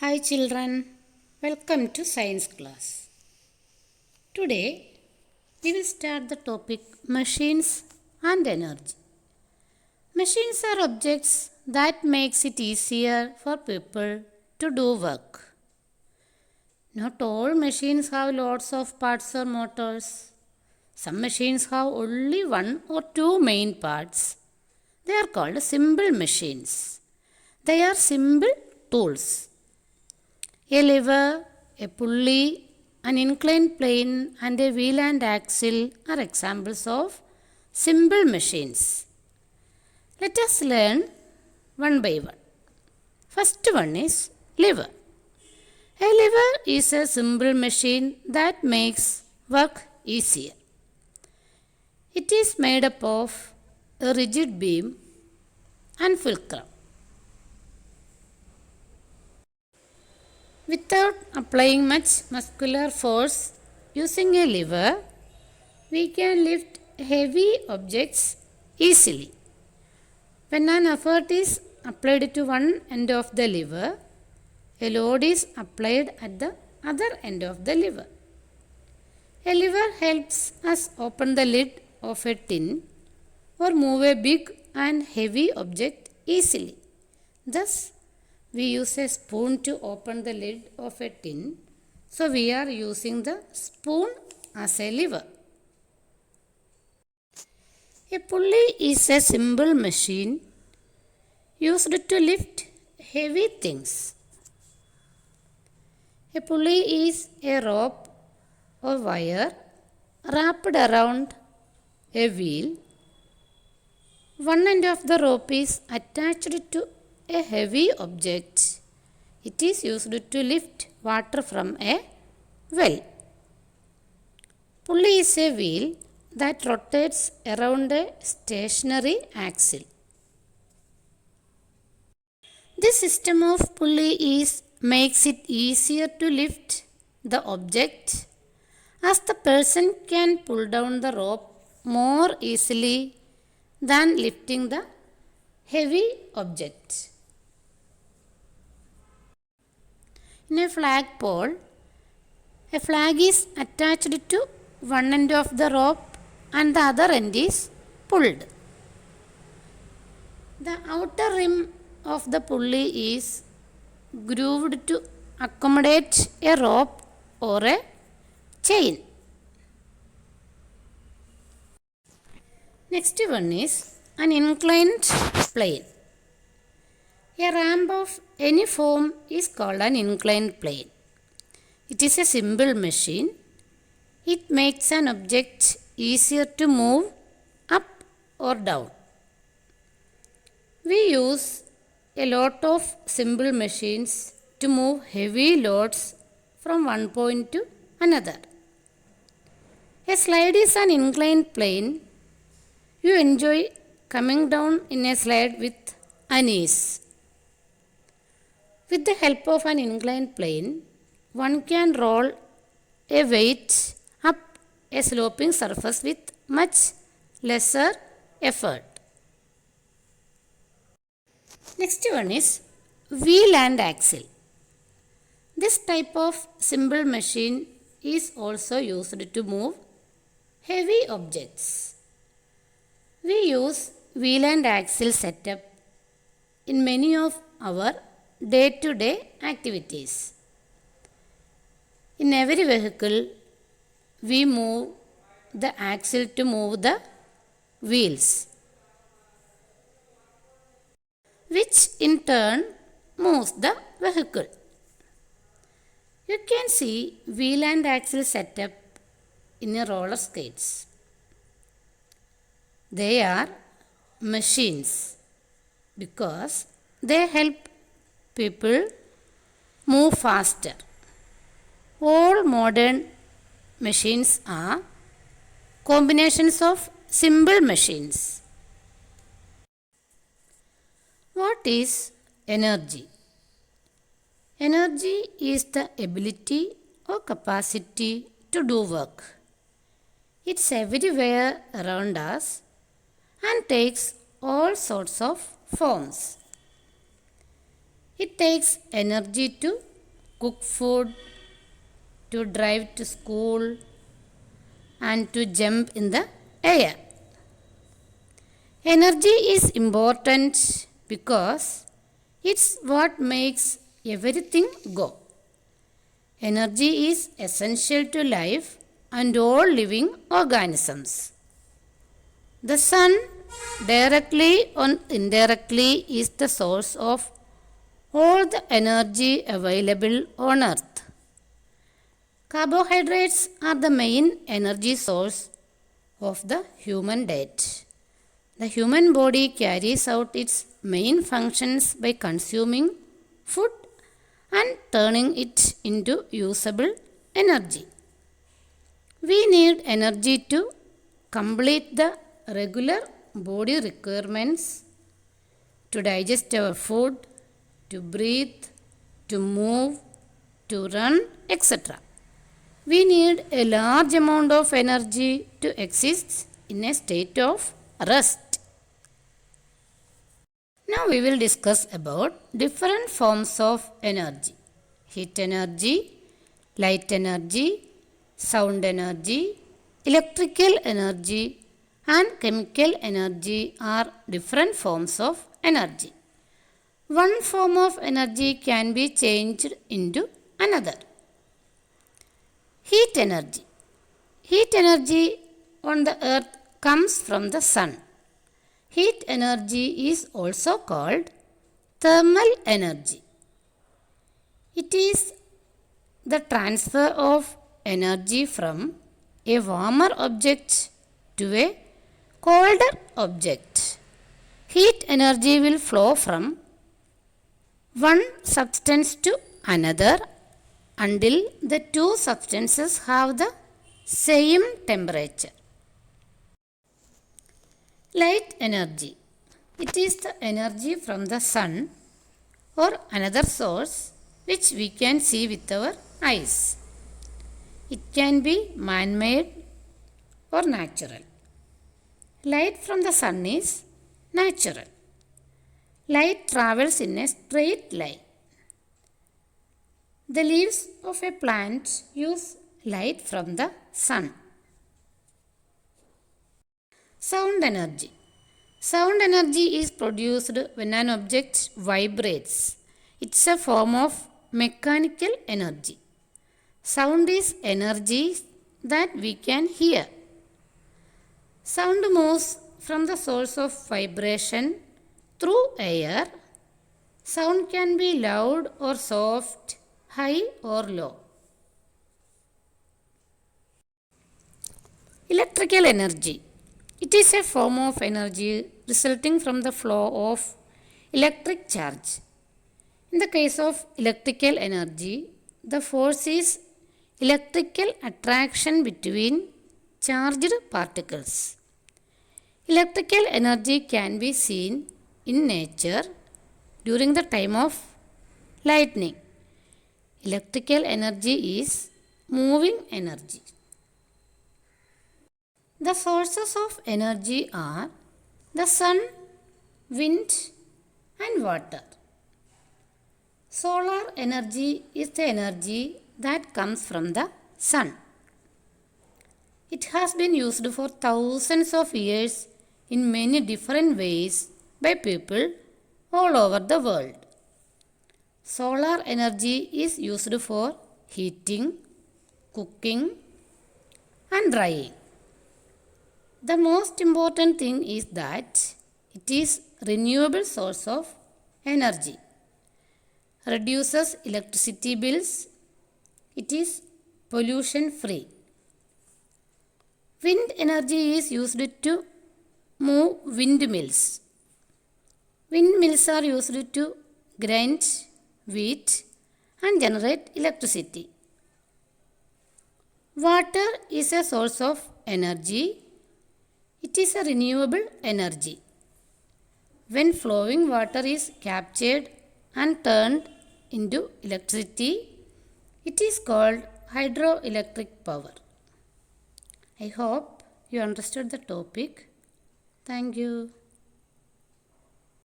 Hi children, welcome to science class. Today we will start the topic machines and energy. Machines are objects that makes it easier for people to do work. Not all machines have lots of parts or motors. Some machines have only one or two main parts. They are called simple machines. They are simple tools. A lever, a pulley, an inclined plane, and a wheel and axle are examples of simple machines. Let us learn one by one. First one is lever. A lever is a simple machine that makes work easier. It is made up of a rigid beam and fulcrum. Without applying much muscular force using a lever, we can lift heavy objects easily. When an effort is applied to one end of the lever, a load is applied at the other end of the lever. A lever helps us open the lid of a tin or move a big and heavy object easily. Thus, we use a spoon to open the lid of a tin, so we are using the spoon as a lever. A pulley is a simple machine used to lift heavy things. A pulley is a rope or wire wrapped around a wheel. One end of the rope is attached to a heavy object. It is used to lift water from a well. Pulley is a wheel that rotates around a stationary axle. This system of pulley makes it easier to lift the object as the person can pull down the rope more easily than lifting the heavy object. In a flagpole, a flag is attached to one end of the rope and the other end is pulled. The outer rim of the pulley is grooved to accommodate a rope or a chain. Next one is an inclined plane. A ramp of any form is called an inclined plane. It is a simple machine. It makes an object easier to move up or down. We use a lot of simple machines to move heavy loads from one point to another. A slide is an inclined plane. You enjoy coming down in a slide with unease. With the help of an inclined plane, one can roll a weight up a sloping surface with much lesser effort. Next one is wheel and axle. This type of simple machine is also used to move heavy objects. We use wheel and axle setup in many of our day-to-day activities. In every vehicle, we move the axle to move the wheels, which in turn moves the vehicle. You can see wheel and axle setup in a roller skates. They are machines because they help people move faster. All modern machines are combinations of simple machines. What is energy? Energy is the ability or capacity to do work. It's everywhere around us and takes all sorts of forms. It takes energy to cook food, to drive to school, and to jump in the air. Energy is important because it's what makes everything go. Energy is essential to life and all living organisms. The sun, directly or indirectly, is the source of all the energy available on earth. Carbohydrates are the main energy source of the human diet. The human body carries out its main functions by consuming food and turning it into usable energy. We need energy to complete the regular body requirements, to digest our food, to breathe, to move, to run, etc. We need a large amount of energy to exist in a state of rest. Now we will discuss about different forms of energy. Heat energy, light energy, sound energy, electrical energy and chemical energy are different forms of energy. One form of energy can be changed into another. Heat energy. Heat energy on the earth comes from the sun. Heat energy is also called thermal energy. It is the transfer of energy from a warmer object to a colder object. Heat energy will flow from one substance to another until the two substances have the same temperature. Light energy. It is the energy from the sun or another source which we can see with our eyes. It can be man-made or natural. Light from the sun is natural. Light travels in a straight line. The leaves of a plant use light from the sun. Sound energy. Sound energy is produced when an object vibrates. It's a form of mechanical energy. Sound is energy that we can hear. Sound moves from the source of vibration through air. Sound can be loud or soft, high or low. Electrical energy. It is a form of energy resulting from the flow of electric charge. In the case of electrical energy, the force is electrical attraction between charged particles. Electrical energy can be seen in nature during the time of lightning. Electrical energy is moving energy. The sources of energy are the sun, wind and water. Solar energy is the energy that comes from the sun. It has been used for thousands of years in many different ways by people all over the world. Solar energy is used for heating, cooking and drying. The most important thing is that it is renewable source of energy. Reduces electricity bills. It is pollution free. Wind energy is used to move windmills. Windmills are used to grind wheat and generate electricity. Water is a source of energy. It is a renewable energy. When flowing water is captured and turned into electricity, it is called hydroelectric power. I hope you understood the topic. Thank you.